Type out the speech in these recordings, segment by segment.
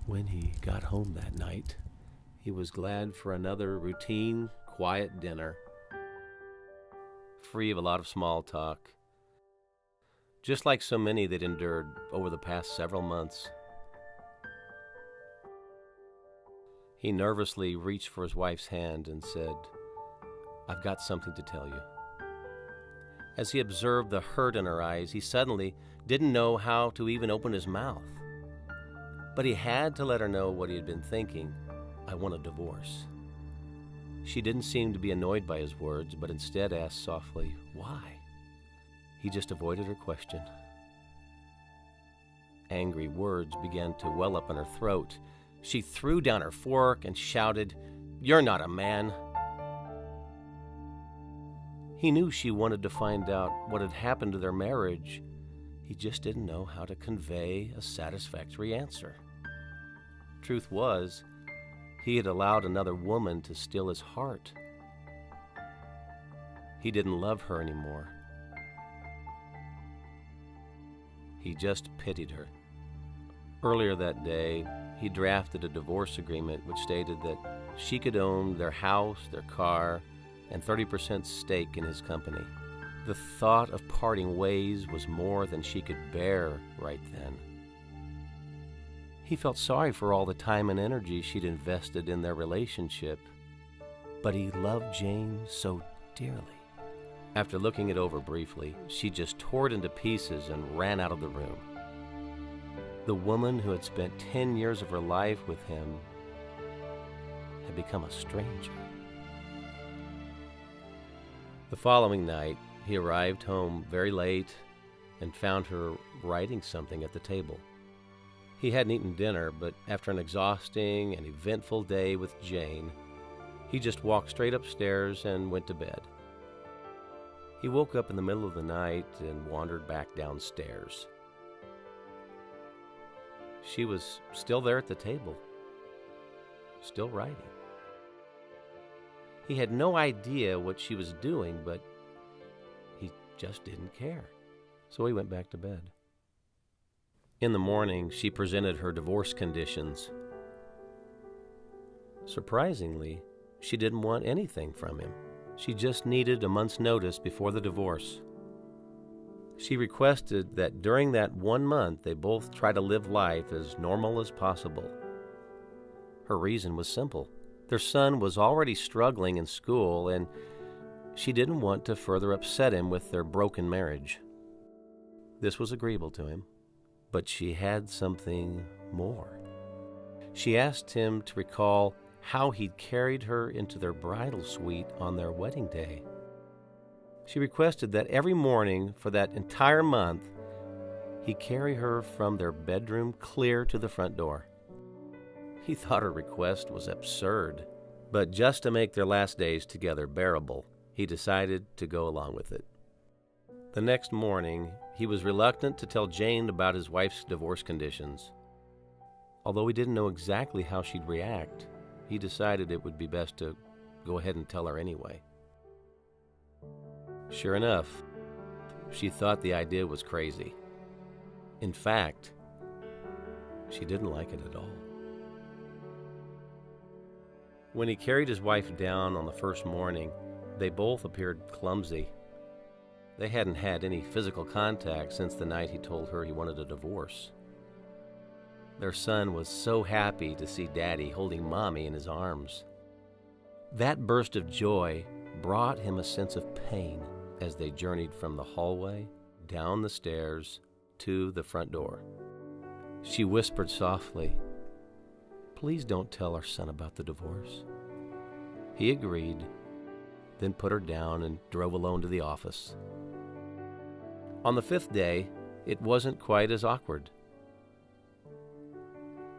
When he got home that night, he was glad for another routine, quiet dinner, free of a lot of small talk, just like so many they'd endured over the past several months. He nervously reached for his wife's hand and said, "I've got something to tell you." As he observed the hurt in her eyes, he suddenly didn't know how to even open his mouth. But he had to let her know what he had been thinking. "I want a divorce." She didn't seem to be annoyed by his words, but instead asked softly, "Why?" He just avoided her question. Angry words began to well up in her throat. She threw down her fork and shouted, "You're not a man." He knew she wanted to find out what had happened to their marriage. He just didn't know how to convey a satisfactory answer. Truth was, he had allowed another woman to steal his heart. He didn't love her anymore. He just pitied her. Earlier that day, he drafted a divorce agreement which stated that she could own their house, their car, and 30% stake in his company. The thought of parting ways was more than she could bear right then. He felt sorry for all the time and energy she'd invested in their relationship, but he loved Jane so dearly. After looking it over briefly, she just tore it into pieces and ran out of the room. The woman who had spent 10 years of her life with him had become a stranger. The following night, he arrived home very late and found her writing something at the table. He hadn't eaten dinner, but after an exhausting and eventful day with Jane, he just walked straight upstairs and went to bed. He woke up in the middle of the night and wandered back downstairs. She was still there at the table, still writing. He had no idea what she was doing, but he just didn't care. So he went back to bed. In the morning, she presented her divorce conditions. Surprisingly, she didn't want anything from him. She just needed a month's notice before the divorce. She requested that during that 1 month they both try to live life as normal as possible. Her reason was simple. Their son was already struggling in school, and she didn't want to further upset him with their broken marriage. This was agreeable to him, but she had something more. She asked him to recall how he'd carried her into their bridal suite on their wedding day. She requested that every morning for that entire month, he carry her from their bedroom clear to the front door. He thought her request was absurd, but just to make their last days together bearable, he decided to go along with it. The next morning, he was reluctant to tell Jane about his wife's divorce conditions. Although he didn't know exactly how she'd react, he decided it would be best to go ahead and tell her anyway. Sure enough, she thought the idea was crazy. In fact, she didn't like it at all. When he carried his wife down on the first morning, they both appeared clumsy. They hadn't had any physical contact since the night he told her he wanted a divorce. Their son was so happy to see Daddy holding Mommy in his arms. That burst of joy brought him a sense of pain as they journeyed from the hallway, down the stairs, to the front door. She whispered softly, "Please don't tell our son about the divorce." He agreed, then put her down and drove alone to the office. On the 5th day, it wasn't quite as awkward.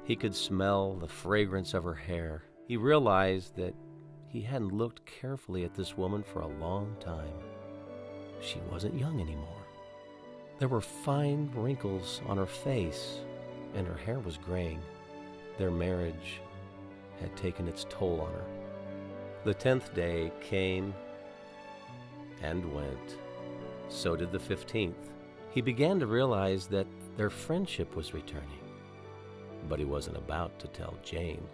He could smell the fragrance of her hair. He realized that he hadn't looked carefully at this woman for a long time. She wasn't young anymore. There were fine wrinkles on her face, and her hair was graying. Their marriage had taken its toll on her. The 10th day came and went. So did the 15th. He began to realize that their friendship was returning. but he wasn't about to tell Jane.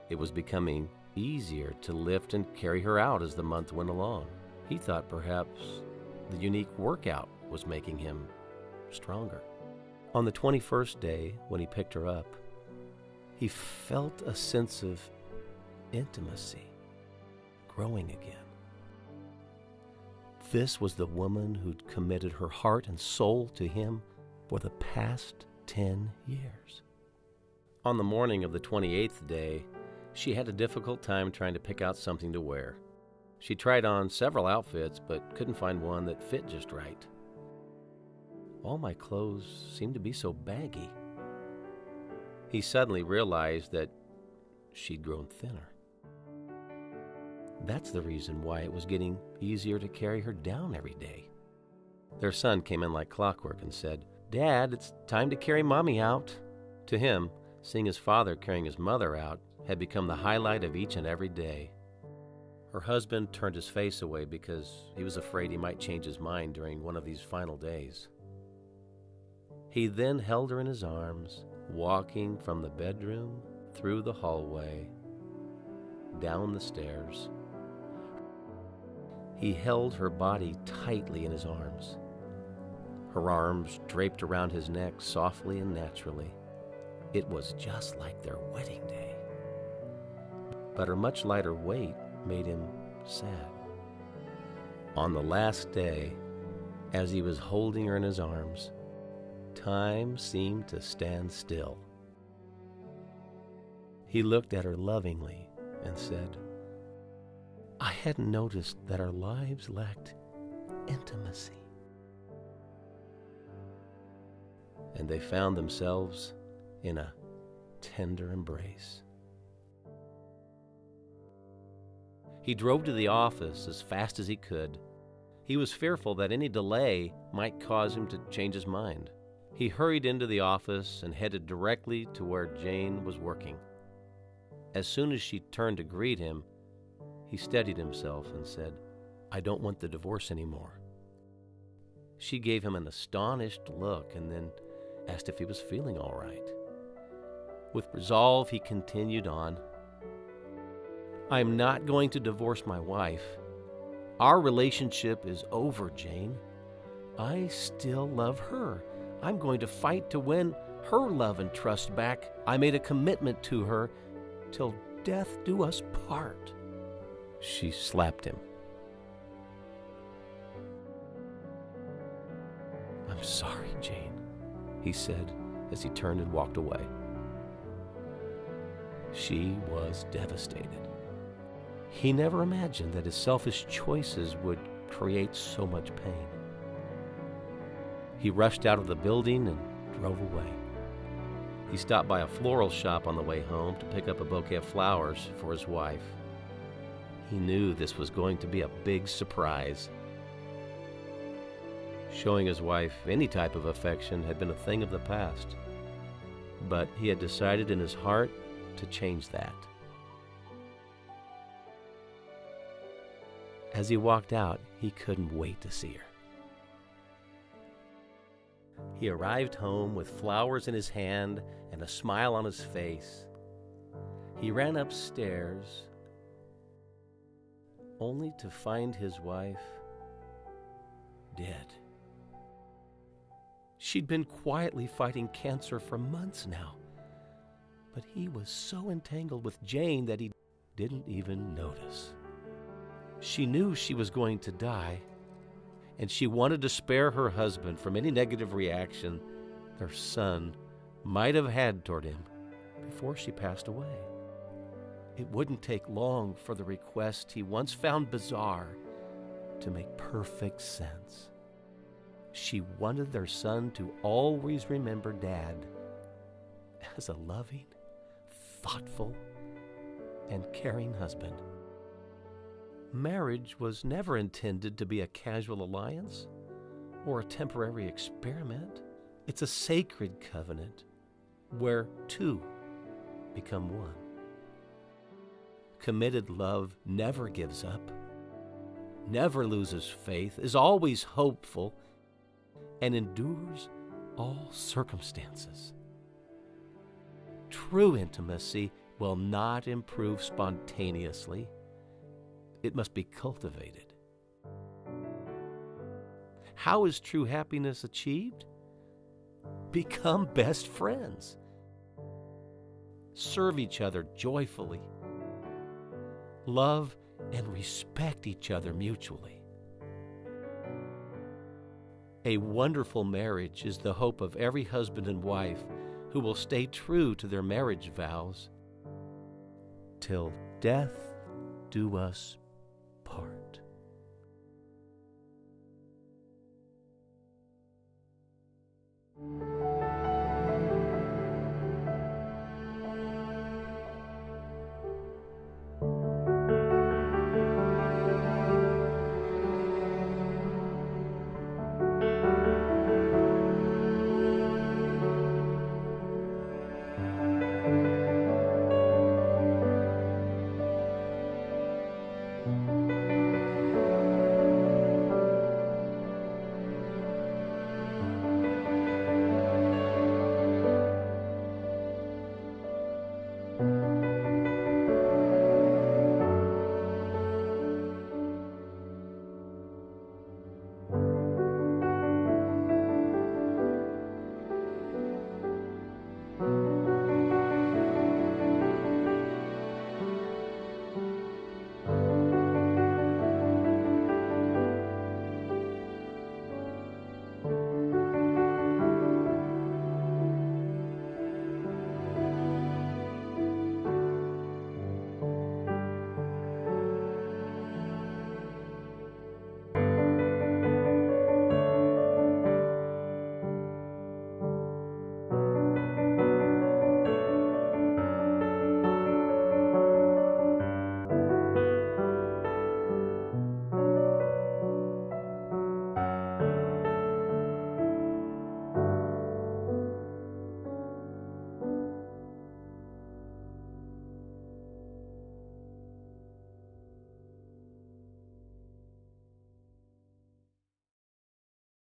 It was becoming easier to lift and carry her out as the month went along. He thought perhaps the unique workout was making him stronger. On the 21st day, when he picked her up, he felt a sense of intimacy growing again. This was the woman who'd committed her heart and soul to him for the past 10 years. On the morning of the 28th day, she had a difficult time trying to pick out something to wear. She tried on several outfits, but couldn't find one that fit just right. All my clothes seemed to be so baggy. He suddenly realized that she'd grown thinner. That's the reason why it was getting easier to carry her down every day. Their son came in like clockwork and said, "Dad, it's time to carry Mommy out." To him, seeing his father carrying his mother out had become the highlight of each and every day. Her husband turned his face away because he was afraid he might change his mind during one of these final days. He then held her in his arms, walking from the bedroom, through the hallway, down the stairs. He held her body tightly in his arms. Her arms draped around his neck softly and naturally. It was just like their wedding day. But her much lighter weight made him sad. On the last day, as he was holding her in his arms, time seemed to stand still. He looked at her lovingly and said, "I hadn't noticed that our lives lacked intimacy." And they found themselves in a tender embrace. He drove to the office as fast as he could. He was fearful that any delay might cause him to change his mind. He hurried into the office and headed directly to where Jane was working. As soon as she turned to greet him, he steadied himself and said, "I don't want the divorce anymore." She gave him an astonished look and then asked if he was feeling all right. With resolve, he continued on, "I'm not going to divorce my wife. Our relationship is over, Jane. I still love her. I'm going to fight to win her love and trust back. I made a commitment to her till death do us part." She slapped him. "I'm sorry, Jane," he said as he turned and walked away. She was devastated. He never imagined that his selfish choices would create so much pain. He rushed out of the building and drove away. He stopped by a floral shop on the way home to pick up a bouquet of flowers for his wife. He knew this was going to be a big surprise. Showing his wife any type of affection had been a thing of the past, but he had decided in his heart to change that. As he walked out, he couldn't wait to see her. He arrived home with flowers in his hand and a smile on his face. He ran upstairs, only to find his wife dead. She'd been quietly fighting cancer for months now, but he was so entangled with Jane that he didn't even notice. She knew she was going to die, and she wanted to spare her husband from any negative reaction their son might have had toward him before she passed away. It wouldn't take long for the request he once found bizarre to make perfect sense. She wanted their son to always remember Dad as a loving, thoughtful, and caring husband. Marriage was never intended to be a casual alliance or a temporary experiment. It's a sacred covenant where two become one. Committed love never gives up, never loses faith, is always hopeful, and endures all circumstances. True intimacy will not improve spontaneously. It must be cultivated. How is true happiness achieved? Become best friends. Serve each other joyfully. Love and respect each other mutually. A wonderful marriage is the hope of every husband and wife who will stay true to their marriage vows till death do us